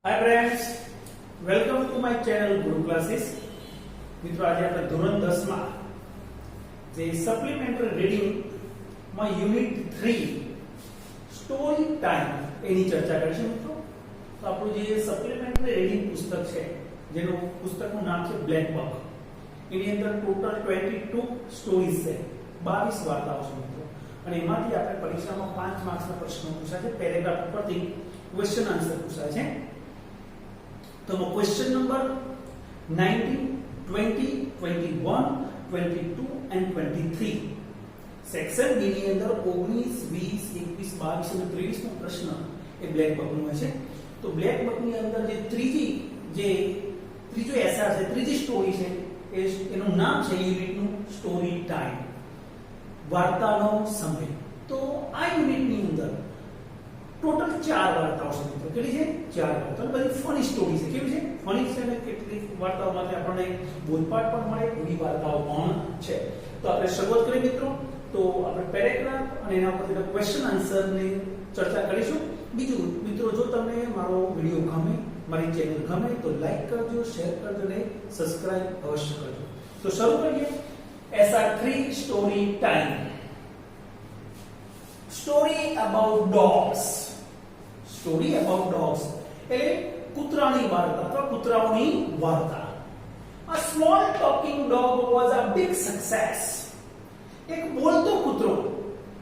Hi friends, welcome to my channel Guru classes. मित्रों, आज આપણે ધોરણ 10 માં જે સપ્લિમેન્ટરી રીડિંગ માં યુનિટ 3 સ્ટોરી ટાઈમ એની ચર્ચા કરીશું મિત્રો। તો આપણું જે સપ્લિમેન્ટરી રીડિંગ પુસ્તક છે, જેનું પુસ્તકનું નામ છે બ્લેક બુક, એની અંદર ટોટલ 22 સ્ટોરીઝ છે, 22 વાર્તાઓ છે મિત્રો। અને એમાંથી આપણે પરીક્ષામાં 5 માર્ક્સના પ્રશ્નો પૂછાય છે, પેરેગ્રાફ ઉપરથી ક્વેશ્ચન આન્સર પૂછાય છે। तो वो question number 19, 20, 21, 22 and 23 section B ની અંદર 19, 20, 21, 22 અને 23 નો પ્રશ્ન એ બ્લેક બુક નો છે। તો બ્લેક બુક ની અંદર જે ત્રીજો એસઆર છે, ત્રીજી સ્ટોરી છે, એનું નામ છે યુનિટનું સ્ટોરી ટાઈમ, વાર્તાનો સમય। તો આ યુનિટ ની અંદર टोटल 4 वार्ताओं છે મિત્રો। કેટલી છે? 4 વાર્તાઓ। બધી ફની સ્ટોરી છે। કેવી છે? ફની છે અને કેટલીક વાર્તાઓમાંથી આપણને બોધપાઠ પણ મળે એવી વાર્તાઓ પણ છે। તો આપણે શરૂઆત કરીએ મિત્રો। તો આપણે પેરેગ્રાફ અને એના ઉપરથી ક્વેશ્ચન આન્સર ની ચર્ચા કરીશું। બીજું મિત્રો, જો તમને મારો વિડિયો ગમે, મારી ચેનલ ગમે તો લાઈક કરજો, શેર કરજો અને સબસ્ક્રાઇબ અવશ્ય કરજો। તો શરૂ કરીએ। SR3 story time. Story about dogs. Story about dogs એટલે કૂતરાની વાર્તા અથવા કૂતરાઓની વાર્તા। A small talking dog was a big success. એક બોલતો કૂતરો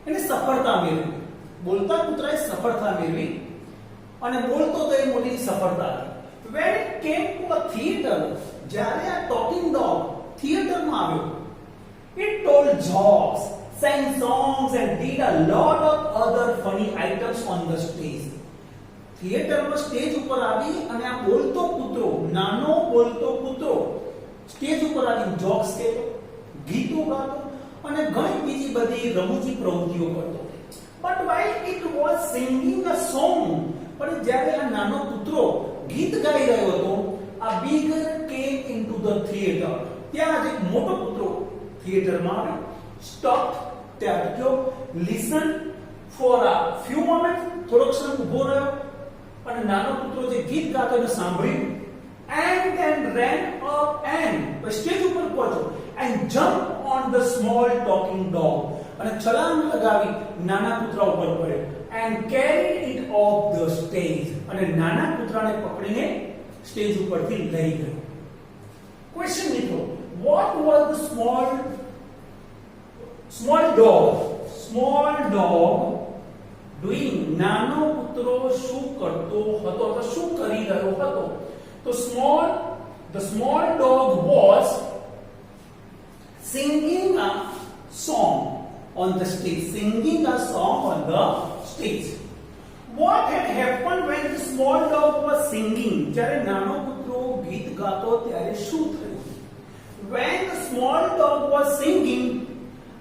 એને સફળતા મેળવી। બોલતા કૂતરાએ સફળતા મેળવી અને બોલતો તો એ મોટી સફળતા હતી। When it came to a theater, જ્યારે આ ટોકિંગ ડોગ થિયેટરમાં આવ્યો, it told jokes, sang songs and did a lot of other funny items on the stage. થિયેટરમાં સ્ટેજ ઉપર આવી અને આ બોલતો કૂતરો, નાનો બોલતો કૂતરો સ્ટેજ ઉપર આવી જોક્સ કહેતો, ગીતો ગાતો અને ઘણી બીજી બધી રમૂજી પ્રવૃત્તિઓ કરતો। But while it was singing a song, પણ જ્યારે આ નાનો કૂતરો ગીત ગાઈ રહ્યો હતો, a bigger came into the theater. ત્યાં એક મોટો કૂતરો થિયેટરમાં આવ્યો, stopped, ત્યાં અટક્યો, listen for a few moments, થોડો ક્ષણ ઊભો રહ્યો અને નાનો કૂતરો જે ગીત ગાતો એને સાંભળ્યું, and then ran up and stage ઉપર પહોંચ્યો and jumped on the small talking dog, અને છલાંગ લગાવી નાના કૂતરા ઉપર પડ્યો, and carried it off the stage, અને નાના કૂતરાને પકડીને સ્ટેજ ઉપરથી લઈ ગયો। ક્વેશ્ચન મિત્રો, what was the small dog doing? નાનો કૂતરો શું કરતો હતો અથવા શું કરી રહ્યો હતો? તો the small dog was singing a song on the stage. What had happened when the small dog was singing? જ્યારે નાનો કૂતરો ગીત ગાતો ત્યારે શું થયું? When the small dog was singing,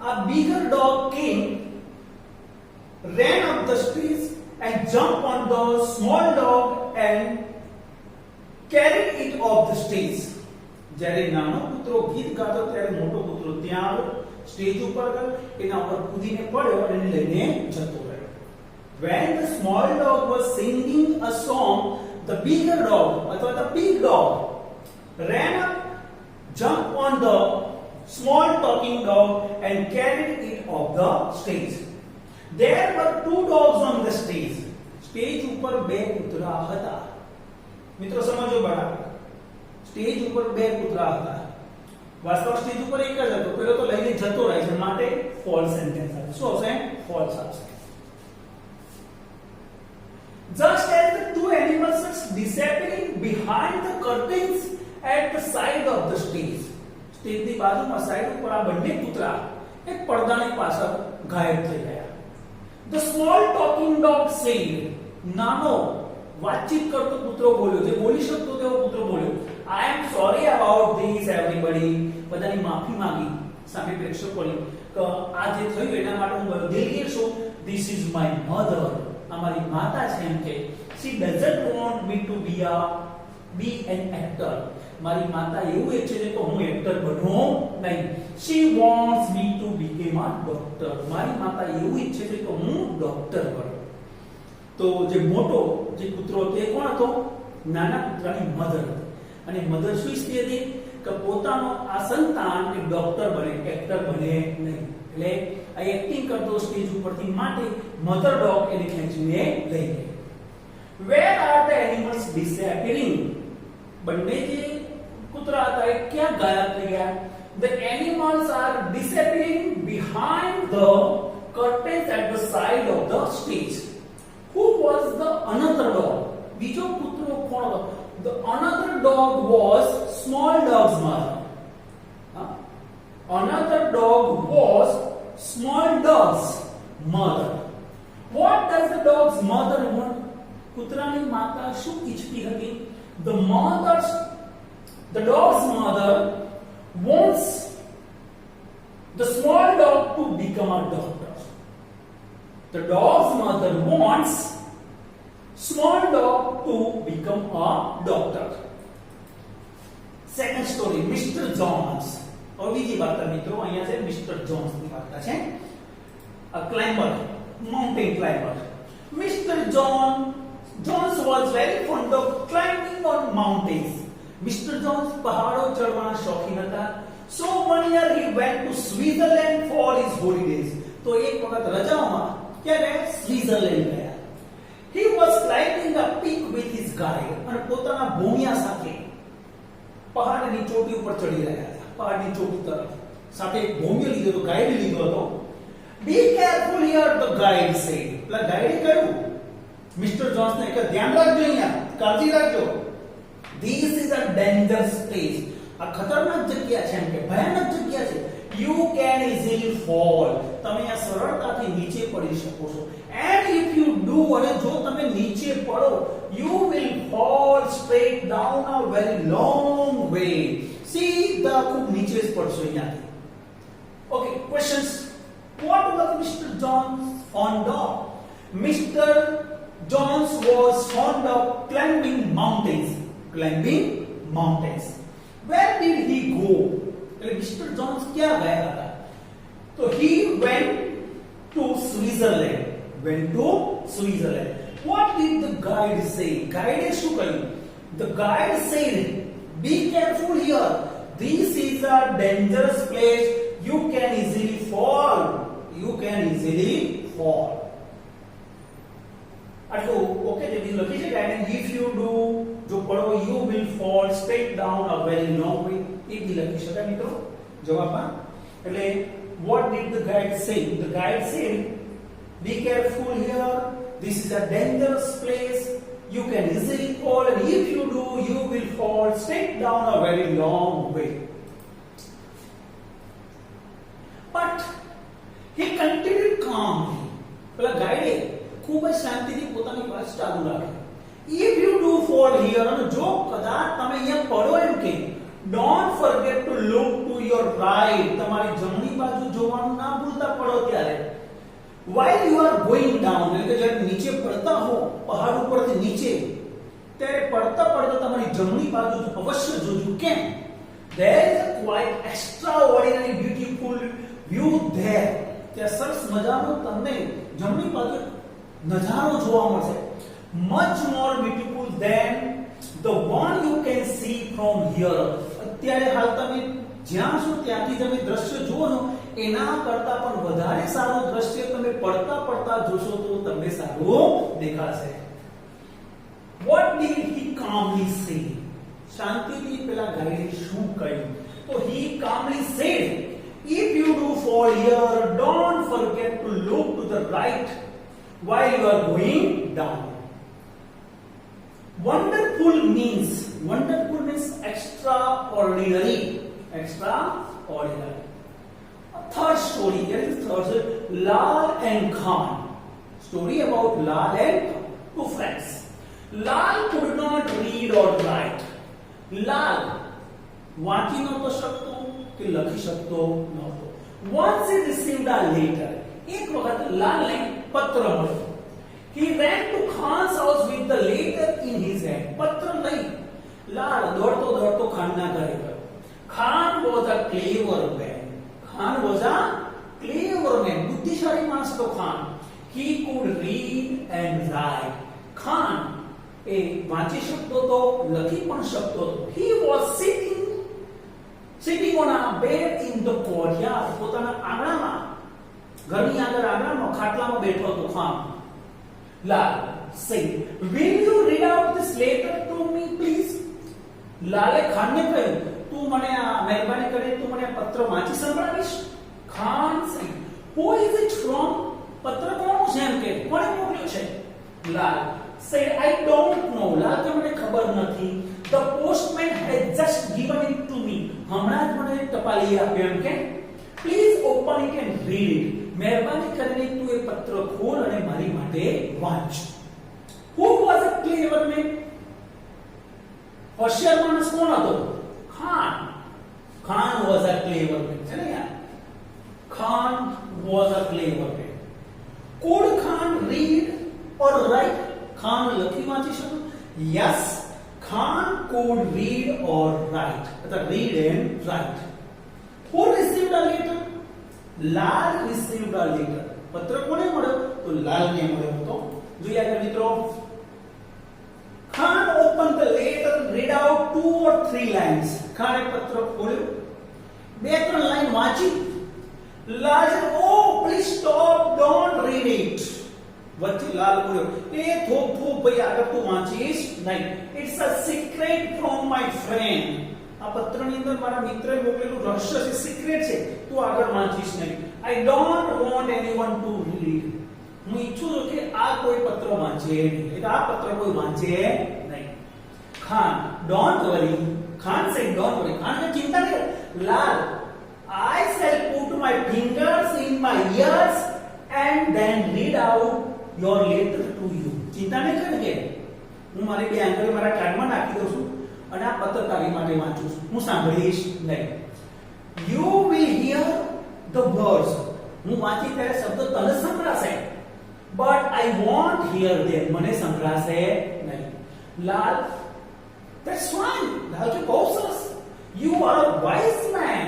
a bigger dog came, ran up the stage and jumped on the small dog and carried it off the stage. જ્યારે નાનો કૂતરો ગીત ગાતો ત્યારે મોટો કૂતરો ત્યાં આવ્યો, સ્ટેજ ઉપર ગયો, એના ઉપર કૂદીને પડ્યો અને એને લઈને જતો રહ્યો। When the small dog was singing a song, the bigger dog અથવા the big dog ran up, jumped on the small talking dog and carried it off the stage. There were 2 dogs on the stage. Stage ઉપર બે કૂતરા હતા। મિત્રો સમજો બરાબર, stage ઉપર બે કૂતરા હતા। વાસ્તવ સ્ટેજ ઉપર એક જ હતો, પેલો તો લઈને જતો રહે છે, માટે ફોલ્સ સેન્ટેન્સ આવે। શું આવશે? ફોલ્સ આવશે। Just as the 2 animals were disappearing behind the curtains at the side of the stage. સ્ટેજની બાજુમાં સાઈડ ઉપર આ બંને કૂતરા એક પડદાની પાછળ ગાયબ થઈ ગયા। The small talking dog said, નાનો વાતચીત કરતો કૂતરો બોલ્યો, જે બોલી શકતો તેવો કૂતરો બોલ્યો, I am sorry about this everybody. બધાની માફી માંગી સામે પ્રેક્ષકોની કે આ જે થયું એના માટે હું દિલગીર છું। This is my mother. અમારી માતા છે એમ કે she doesn't want me to be an actor. મારી માતા એવું ઈચ્છે છે કે હું એક્ટર બનવું નહીં। She wants me to become a doctor. મારી માતા એવું ઈચ્છે છે કે હું ડોક્ટર બનું। તો જે મોટો જે કૂતરો તે કોણ હતો? નાના કૂતરાની મધર હતી અને મધર શું ઈચ્છતી હતી કે પોતાનો આ સંતાન કે ડોક્ટર બને, એક્ટર બને નહીં. એટલે આ એક્ટિંગ કરતો સ્ટેજ ઉપરથી માટે મધર ડોગ એને ખેંચીને લઈ ગઈ. Where are the animals disappearing? બંને જે કૂતરા હતા એ ક્યાં ગાયબ થઈ ગયા? The animals are disappearing behind the curtains at the side of the stage. Who was the another dog? બીજો કૂતરો કોણ હતો? The another dog was small dog's mother. Another dog was small dog's mother. What does the dog's mother want? કૂતરાની માતા શું ઈચ્છતી હતી? The dog's mother wants the small dog to become a doctor. The dog's mother wants small dog to become a doctor. Second story, Mr. Jones. और બીજી વાર્તા મિત્રો અહીંયા છે મિસ્ટર જોન્સ ની વાર્તા છે. A climber, mountain climber. Mr. Jones was very fond of climbing on mountains. Mr. Jones પહાડો ચડવાના શોખીન હતા. So one year he went to Switzerland for his holidays. તો એક વખત રજાઓમાં ક્યારે સ્વિટ્ઝરલેન્ડ ગયા. He was climbing a peak with his guide. અને પોતાના ભોમિયા સાથે પહાડની ચોટી ઉપર ચડી રહ્યા હતા. પહાડની ચોટી તરફ સાથે એક ભોમિયો લીધો હતો, ગાઈડ લીધો હતો. Be careful here, the guide said. પેલા ગાઈડે કહ્યું મિસ્ટર જોન્સ ને કે ધ્યાન રાખજો, અહીંયા કાળજી રાખજો. This is a dangerous place. આ ખતરનાક જગ્યા છે, એમ કે ભયાનક જગ્યા છે. You can easily fall. તમે આ સરળતાથી નીચે પડી શકો છો. And if you do, અને જો તમે નીચે પડો, you will fall straight down a very long way. સીધા ખૂબ નીચે જ પડશો અહીંયાથી. Okay, questions. What was Mr. Jones fond of? Mr. Jones was fond of climbing mountains. Climbing mountains. Where did he go? Mr. Jones क्या गया था? तो he went to Switzerland. Went to Switzerland. What did the guide say? Guide શું કહ્યું? The guide said, "Be careful here. This is a dangerous place. You can easily fall. You can easily fall." આટલું okay જે બીજું લખી છે guide. If you do, જો પડો, you will fall straight down a very long way. એ બી લખી શકાય મિત્રો જવાબમાં. એટલે what did the guide say? The guide said, "Be careful here. This is a dangerous place. You can easily fall, and if you do, you will fall straight down a very long way." But he continued calmly. પેલા ગાઈડે ખૂબ જ શાંતિથી પોતાની વાત ચાલુ રાખી. If you do fall here, અને જો કદાચ તમે અહીંયા પડો, એમ કે don't forget to look to your right. તમારી જમણી બાજુ જોવાનું ના ભૂલતા પડો ત્યારે. While you are going down, એટલે કે જ્યારે નીચે પડતા હો પહાડ ઉપરથી નીચે, ત્યારે પડતા પડતા તમારી જમણી બાજુ અવશ્ય જોજો. કેમ? There is a quite extraordinary beautiful view there. ત્યાં સરસ મજાનો તમને જમણી બાજુ નજારો જોવા મળશે. Much more beautiful than the one you can see from here. અત્યારે હાલ તમે જ્યાં છો ત્યાંથી તમે દ્રશ્ય જુઓ છો એના કરતા પણ વધારે સારું દ્રશ્ય તમે પડતા પડતા જોશો તો તમને સારું દેખાશે. What did he calmly say? શાંતિથી પેલા ગાઈડે શું કહ્યું? તો he calmly said, "If you do fall here, don't forget to look to the right while you are going down." Wonderful means extraordinary. Extraordinary. A third story. Here is third. Lal and Khan. Story about Lal and Khan. Two friends. Lal could not read or write. Lal વાંચી નહોતો શકતો કે લખી શકતો નહોતો. Once he received a letter. એક વખત લાલને પત્ર મળ્યો. He ran to Khan's house with the letter in his hand. પત્ર લઈ લાલ દોડતો દોડતો ખાનના ઘરે ગયો. Khan was a clever man. Khan was a clever man. બુદ્ધિશાળી માણસ હતો Khan. He could read and write. Khan એ વાંચી શકતો તો, લખી પણ શકતો તો. He was sitting on a bed in the courtyard. પોતાના આંગણામાં, ઘરની આગળ આંગણામાં ખાટલામાં બેઠો હતો ખાન. લાલ said, will you read out this letter to me please? લાલે ખાનને કહ્યું, તું મને આ મહેરબાની કરીને તું મને આ પત્ર વાંચી સંભળાવીશ? Khan said, who is it from? પત્ર કોનું છે એમ કે કોણે મોકલ્યો છે? લાલ said, I don't know. લાલ કે મને ખબર નથી. The postman had just given it to me. હમણાં જ મને ટપાલી આપ્યો એમ કે. Please open it and read it. મહેરબાની કરીને તું એ પત્ર ખોલ અને મારી માટે વાંચ. Who was a clever man? હોશિયાર માણસ કોણ હતો? Khan. Khan was a clever man. છે ને યાર? Khan was a clever man. Could Khan read or write? Khan લખી વાંચી શકે? Yes, Khan could read or write. અથવા read and write. Who received a letter? Lal received a letter. પત્ર કોને મળ્યો? તો લાલને મળ્યો હતો. જોઈએ આગળ મિત્રો. Khan opened the letter and read out 2 or 3 lines. ખાને પત્ર ખોલ્યું, 2-3 લાઈન વાંચી. લાલ said, oh please stop, don't read it. વચ્ચે લાલ બોલ્યો, એ થોપ થોપ ભાઈ આગળ તું વાંચીશ નહીં. It's a secret from my friend. આ પત્રની અંદર મારા મિત્રએ મોકલેલું રહસ્ય છે, સિક્રેટ છે, તું આગળ વાંચીશ નહીં. I don't want anyone to read. હું ઈચ્છું છું કે આ કોઈ પત્ર વાંચે નહીં, એટલે આ પત્ર કોઈ વાંચે નહીં. Khan, don't worry. Khan said, don't worry. Khan ને ચિંતા નહીં. લાલ, I shall put my fingers in my ears and then read out your letter to you. ચિંતા નહીં કરજે. હું મારી બે આંગળી મારા કાનમાં નાખી દઉં છું અને આ પત્ર તારી માટે વાંચું છું. હું સાંભળીશ નહીં. You will hear the words. હું વાંચી ત્યારે શબ્દ તને સંભળાશે. But I won't hear them. મને સંભળાશે નહીં. લાલ, that's fine. લાલ કે બહુ સરસ. You are a wise man.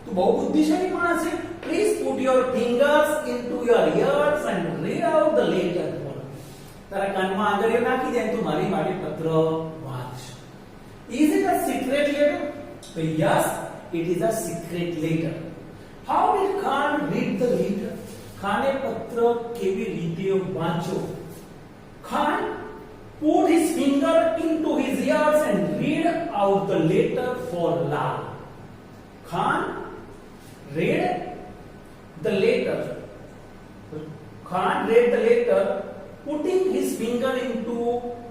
તું બહુ બુદ્ધિશાળી માણસ છે. Please put your fingers into your ears and read out the letter. તારા કાનમાં આંગળીઓ નાખી દે તું મારી માટે પત્ર વાંચ. Is it a secret letter? So yes, it is a secret letter. How did Khan read the letter? ખાને પત્ર કેવી રીતે વાંચ્યો? Khan put his finger into his ears and read out the letter for Lal. Khan read the letter. Khan read the letter, putting his finger into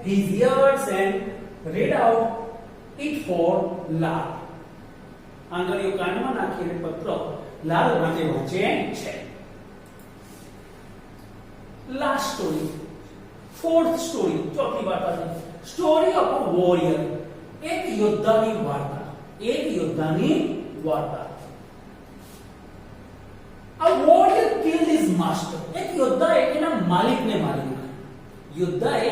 his ears and read out it for Lal. આંગળીઓ કાનમાં નાખીને પત્ર લાલ માટે વાંચે છે. Last story, 4th story, ચોથી વાર્તા છે. Story of a warrior. એક યોદ્ધાની વાર્તા. એક યોદ્ધાની વાર્તા. A warrior killed his master. એક યોદ્ધાએ એના માલિકને મારી નાખ્યો. યોદ્ધાએ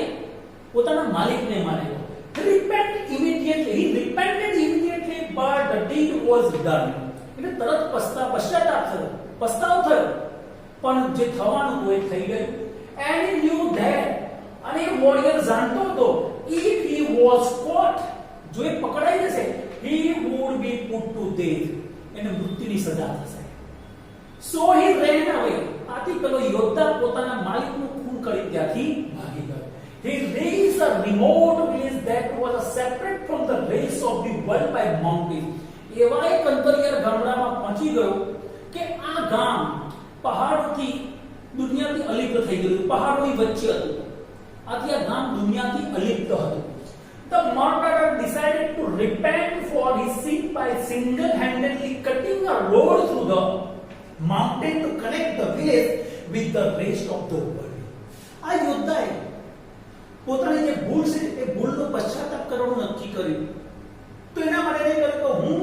પોતાના માલિકને માર્યો. He repented immediately, but the deed was done. એટલે તરત પશ્ચાતાપ થયો, પસ્તાવો થયો, પણ જે થવાનું હતું એ થઈ ગયું. And he knew that, અને વોરિયર જાણતો હતો, if he was caught, જો એ પકડાઈ જશે, he would be put to death. એને મૃત્યુની સજા થશે. So he ran away. આથી પેલો યોદ્ધા પોતાના માલિકનું ખૂન કરી ત્યાંથી ભાગી ગયો. He reached a remote village that was separate from the rest of the world by mountains. એવા એક અંતરિયાળ ગામડામાં પહોંચી ગયો કે આ ગામ પહાડોથી દુનિયાથી અલિપ્ત થઈ ગયું. પહાડોની વચ્ચે હતું. આથી આ ગામ દુનિયાથી અલિપ્ત હતું. The murderer decided to repent for his sin by single-handedly cutting a road through the mountain to connect the village with the rest of the world. આ યોદ્ધાએ પોતાની જે ભૂલ છે એ ભૂલનો પશ્ચાતાપ કરવાનું નક્કી કર્યું. તો એના માટે એ કર્યું કે હું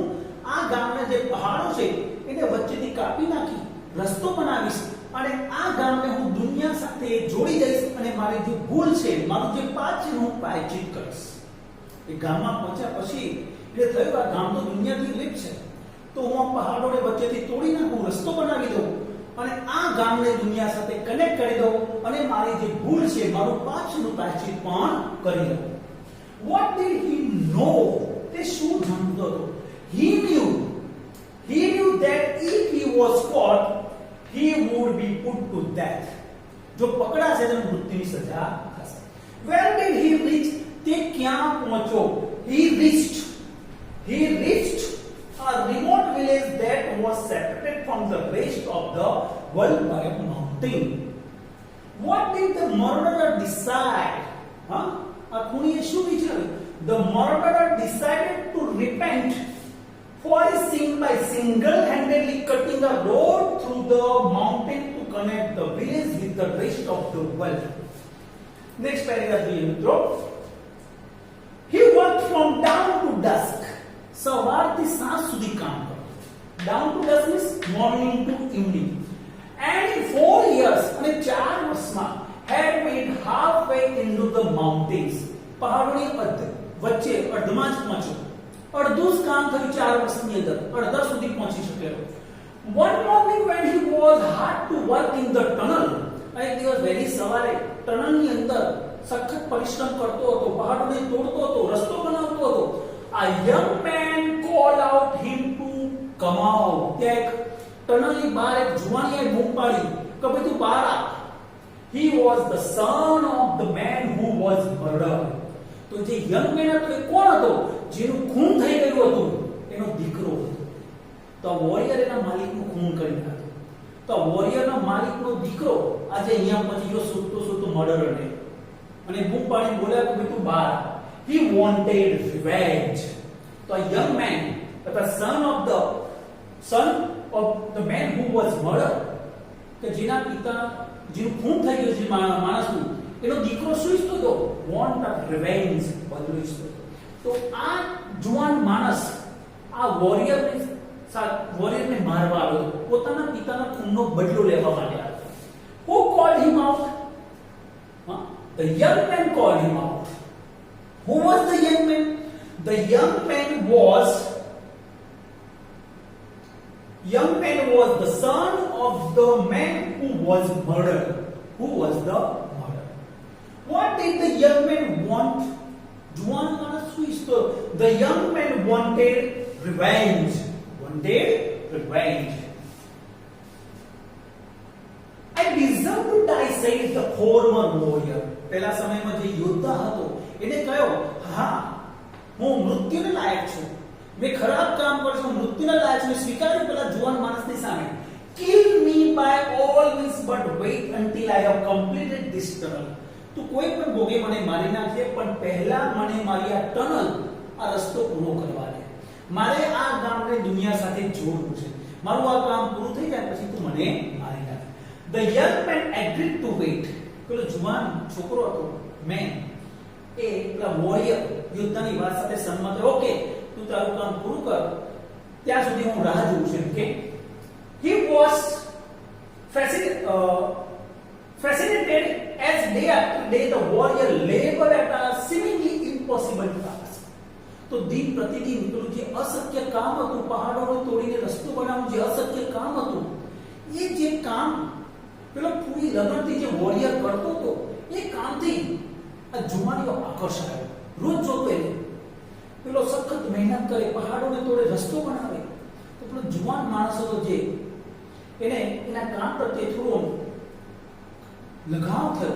આ ગામના જે પહાડો છે એને વચ્ચેથી કાપી નાખી રસ્તો બનાવીશ અને આ ગામને હું દુનિયા સાથે જોડી દઈશ અને મારી જે ભૂલ છે, મારું જે પાપ છે હું પ્રાયશ્ચિત કરીશ. એ ગામમાં પહોંચ્યા પછી એટલે થયું આ ગામ તો દુનિયાથી લિપ્ત છે, તો હું આ પહાડોને વચ્ચેથી તોડી નાખું, રસ્તો બનાવી દઉં અને આ ગામને દુનિયા સાથે કનેક્ટ કરી દઉં અને મારી જે ભૂલ છે, મારું પાપનું પ્રાયશ્ચિત પણ કરી દઉં. What did he know? તે શું જાણતો હતો? He knew that if he was caught, he would be put to death. જો પકડાશે તો મૃત્યુની સજા થશે. Where did he reach? તે ક્યાં પહોંચ્યો? He reached a remote village that was separated from the rest of the world by a mountain. What did the murderer decide? આ ખૂણીએ શું વિચાર્યું? The murderer decided to repent for his sin by single-handedly cutting a road through the mountain to connect the village with the rest of the world. Next paragraph જોઈએ મિત્રો. He worked from dawn to dusk. સવારથી સાંજ સુધી કામ કર્યું. Down to dusk means morning to evening. And in 4 years, અને 4 વર્ષમાં had made halfway into the mountains. પહાડોની વચ્ચે અર્ધમાં જ પહોંચ્યો. અડધું જ કામ થયું 4 વર્ષની અંદર. અડધા સુધી પહોંચી શકેલો. One morning when he was hard to work in the tunnel, એક દિવસ વહેલી સવારે ટનલની અંદર સખત પરિશ્રમ કરતો હતો, પહાડોને તોડતો હતો, રસ્તો બનાવતો હતો. A young man called out him to come out. એક ટનલની બહાર એક જુવાનીએ બૂમ પાડી કે ભાઈ તું બહાર આ. He was the son of the man who was murdered. તો જે યંગ મેન હતો એ કોણ હતો? જેનું ખૂન થઈ ગયું હતું, એનો દીકરો હતો. તો વોરિયર એના માલિકનું ખૂન કરી નાખ્યું. તો વોરિયરના માલિકનો દીકરો આજે અહીંયા પહોંચી ગયો સૂતો મર્ડરરને અને બૂમ પાડીને બોલ્યા કે ભાઈ તું બહાર. He wanted revenge. So a young man, the son of the man who was murdered, કે જેના પિતા જેનું ખૂન થઈ ગયું છે માણસનું, એનો દીકરો શું ઈચ્છતો હતો? Want a revenge, બદલો ઈચ્છતો. તો આ જુવાન માણસ આ વોરિયરને મારવા આવ્યો, પોતાના પિતાના ખૂનનો બદલો લેવા માટે આવ્યો. Who called him out? The young man called him out. Who was the young man? The young man was the son of the man who was murdered. Who was the murderer? What did the young man want? Juan manas શું ઈચ્છતો? The young man wanted revenge. I deserve to die, said the former warrior. પહેલા સમયમાં જે યોદ્ધા હતો એને કહ્યો, હા હું મૃત્યુને લાયક છું, મેં ખરાબ કામ કર્યું છું, મૃત્યુને લાયક છું, સ્વીકાર્યું પેલા જુવાન માણસની સામે. Kill me by all means, but wait until I have completed this tunnel. તું કોઈ પણ ભોગે મને મારી નાખે, પણ પહેલા મને મારી આ ટનલ, આ રસ્તો પૂરો કરવા દે. મારે આ ગામને દુનિયા સાથે જોડવું છે. મારું આ કામ પૂરું થઈ જાય પછી તું મને મારી નાખ. The young man agreed to wait. પેલો જુવાન છોકરો હતો મેન, એ પેલા વોરિયર યોદ્ધાની વાત સાથે સંમત. ઓકે, તું તારું કામ પૂરું કર, ત્યાં સુધી હું રાહ જોઉં છું. કે he was fascinated as day after day the warrior labored at a seemingly impossible task. તો દિન પ્રતિદિન પેલું જે અશક્ય કામ હતું, પહાડોને તોડીને રસ્તો બનાવવું, જે અશક્ય કામ હતું, એ જે કામ પેલો પૂરી લગનથી જે વોરિયર કરતો હતો, એ કામથી આ જુવાનીઓ આકર્ષાયો. રોજ જોતો એ પેલો સખત મહેનત કરે, પહાડોને તોડે, રસ્તો બનાવે. તો પેલો જુવાન માણસ હતો જે એને એના કામ પ્રત્યે થોડો લગાવ થયો,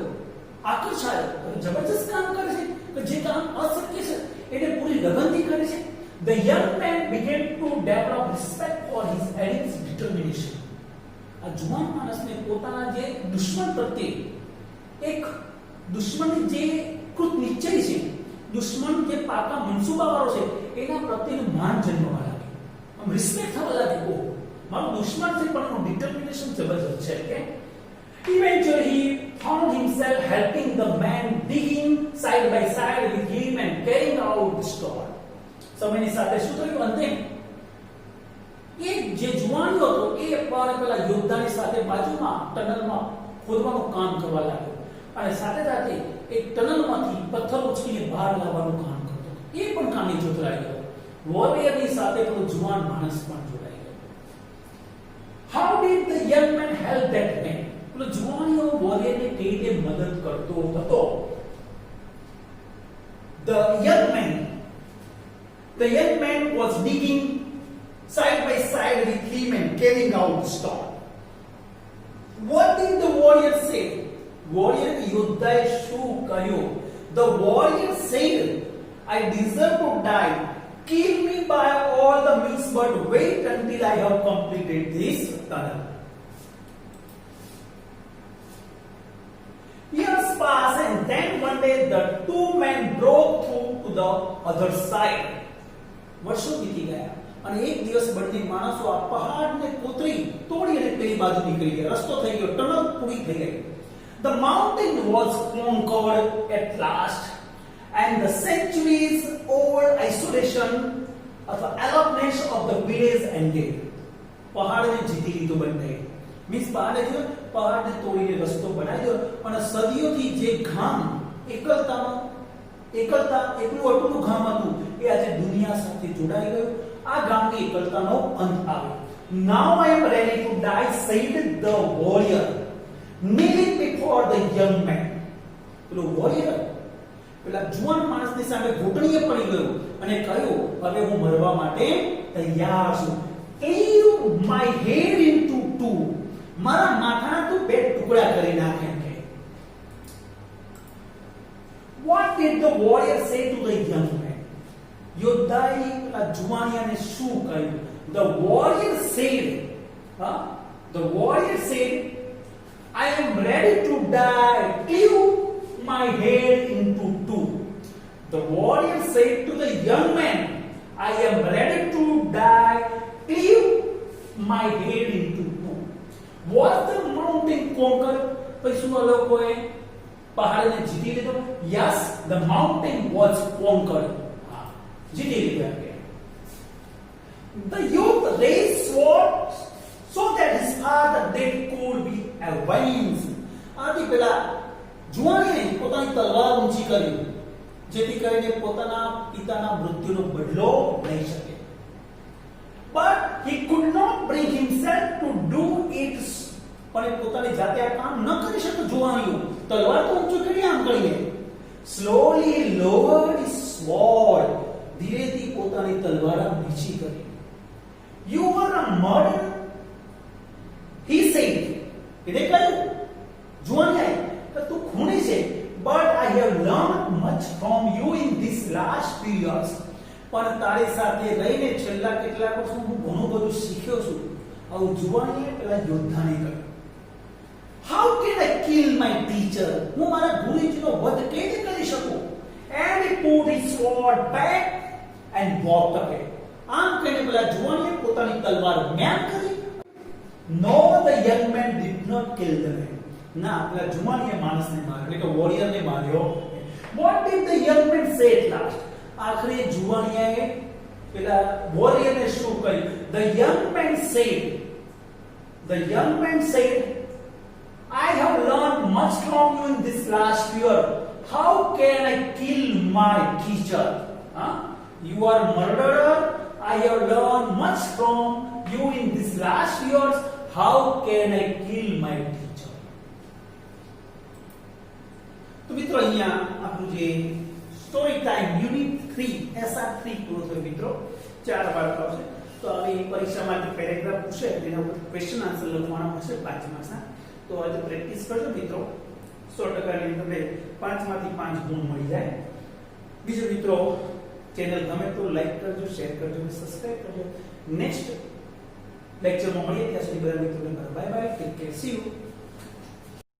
આકર્ષાયો. જબરજસ્ત કામ કરે છે, જે કામ અશક્ય છે એને પૂરી લગનથી કરે છે. The young man began to develop respect for his enemy's determination. આ જુવાન માણસને પોતાના જે દુશ્મન પ્રત્યે એક દુશ્મનની જે કૃત નિશ્ચય છે, દુશ્મન જે પાકા મનસુબાવાળો છે, એના પ્રત્યેનું માન જન્મવા લાગ્યું. આમ રિસ્પેક્ટ થવા લાગ્યું. ઓ મારો દુશ્મન છે પણ એનું ડિટર્મિનેશન જબરજસ્ત છે. કે eventually he found himself helping the man, digging side by side with him and carrying out the stone. સમયની સાથે શું થયું? અંતે એ જે જુવાનીઓ હતો એ પણ પેલા યોદ્ધાની સાથે બાજુમાં ટનલમાં ખોદવાનું કામ કરવા લાગ્યો, અને સાથે સાથે એક ટનલમાંથી પથ્થર ઉચકીને બહાર લાવવાનું કામ કરતો. એ પણ કામની જોતરાઈ ગયો. વોરિયરની સાથે પેલો જુવાન માણસ પણ જોડાઈ ગયો. How did the young man help that man? પેલો જુવાનીઓ વોરિયરને કેવી રીતે મદદ કરતો હતો? The young was digging side by side with him and carrying out the stone. What did the warrior say? Warrior યોદ્ધાએ શું કહ્યું? The warrior said, I deserve to die. Kill me by all the means, but wait until I have completed this tunnel. Years passed, and then one day the two men broke through to the other side. વર્ષો વીતી ગયા અને એક દિવસ બંને માણસો આ પહાડને કોતરી તોડી અને પેલી બાજુ નીકળી ગયા. રસ્તો થઈ ગયો, ટનલ પૂરી થઈ ગઈ. The mountain was conquered at last, and the centuries old isolation of the alopeness of the village ended. પહાડને જીતી લીધું બંને. મીન્સ પહાડે જો પહાડને તોડીને રસ્તો બનાવી દો અને સદીઓથી જે ગામ એકલતા એકલું અટલું ગામ હતું એ આજે દુનિયા સાથે જોડાઈ ગયું. આ ગામની એકલતાનો અંત આવ્યો. Now I am ready to die, said the warrior, kneeling before the young man. પેલો વોરિયર પેલા જુવાન માણસની સામે ઘૂંટણીએ પડી ગયો અને કહ્યું, હવે હું મરવા માટે તૈયાર છું. Cleave my head into two. મારા માથાના તું બે ટુકડા કરી નાખ એમ કે. What did the warrior say to the young man? યોદ્ધાએ પેલા જુવાનિયાને શું કહ્યું? The warrior said, the warrior said, I am ready to die. Cleave my head into two. The warrior said to the young man, I am ready to die. Cleave my head into two. Was the mountain conquered? પછી શું આ લોકોએ પહાડને જીતી લીધો? Yes, the mountain was conquered. જીતી લીધો. The youth raised sword so that his father death could be avenged. આથી પેલા જુવાનીએ પોતાની તલવાર ઊંચી કરી જેથી કરીને પોતાના પિતાના મૃત્યુનો બદલો લઈ શકે. But he could not bring himself to do it. પણ પોતાની જાતે આ કામ ન કરી શકે. જુવાનીઓ તલવાર તો ઊંચી કરી આમ કરીને slowly lowered his sword. ધીરેથી પોતાની તલવાર નીચી કરી. You are a murderer, he said. એને કહ્યું જુવાનીએ કે તું ખૂની છે. But I have learned much from you in these last few years. પણ તારી સાથે રહીને છેલ્લા કેટલાક વર્ષમાં હું ઘણું બધું શીખ્યો છું. આવું જુવાનીએ પેલા યોદ્ધાને કહ્યું. How can I kill my teacher? હું મારા ગુરુજીનો વધ કેવી કરી શકું? And he put his sword back and walked away. આમ કહીને પેલા જુવાનીએ પોતાની તલવાર મ્યાન કરી. No, the young man did not kill the man. ના, પેલા જુવાનીએ માણસને માર્યો, એટલે કે વોરિયરને માર્યો. What did the young man say at last? આખરે જુવાનીએ પેલા વોરિયરને શું કહ્યું? The young man said, I have learned much from you in this last year. How can I kill my teacher? You are murderer. I have learned much from you in these last years. How can I kill my teacher? તો મિત્રો અહીંયા આપણું જે story time unit 3 SR3 પૂરો થયો મિત્રો. 4 part આવશે. તો હવે પરીક્ષામાંથી પેરેગ્રાફ પૂછે તેના ઉપર ક્વેશ્ચન આન્સર લખવાના હશે 5 માર્ક્સના. તો આજે પ્રેક્ટિસ કરજો મિત્રો. 100% ની તમને 5 માંથી 5 ગુણ મળી જાય. બીજું મિત્રો ચેનલ ગમે તો લાઈક કરજો, શેર કરજો અને સબસ્ક્રાઇબ કરજો. નેક્સ્ટ લેક્ચરમાં મળીએ ત્યાં સુધી બધા મિત્રોને bye bye. Take care. C you.